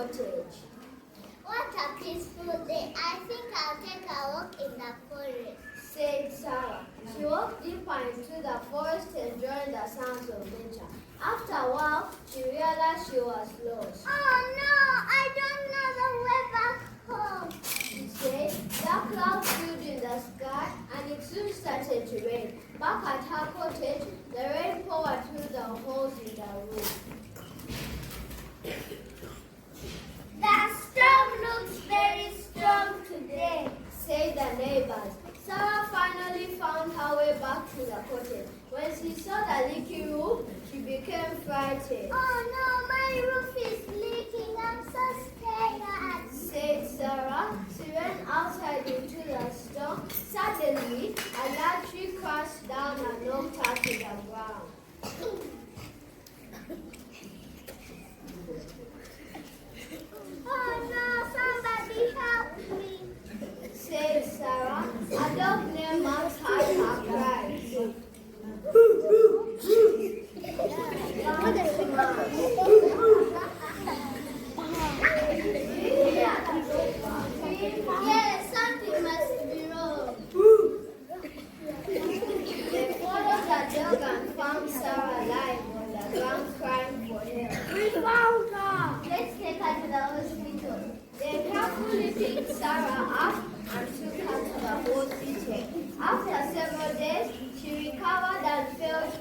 cottage. What a peaceful day. I think I'll take a walk in the forest, said Sarah. She walked deeper into the forest enjoying the sounds of nature. After a while, she realized she was lost. Oh no, I don't know the way back home, she said. Dark clouds filled in the sky and it soon started to rain. Back at her cottage, the rain poured through the holes in the roof. The storm looks very strong today, said the neighbors. Sarah finally found her way back to the cottage. When she saw the leaky roof, she became frightened. Oh no, my roof is leaking. I'm so scared, said Sarah. She ran outside into the storm. Suddenly, a large tree crashed down and knocked her to the ground. Oh no, somebody help me, said Sarah. A dog named Max heard her cries. Yes, something must be wrong. They followed the dog and found Sarah alive on the ground crying for help. We found her. Let's take her to the hospital. They carefully picked Sarah up and took her to the hospital. After several days, she recovered and felt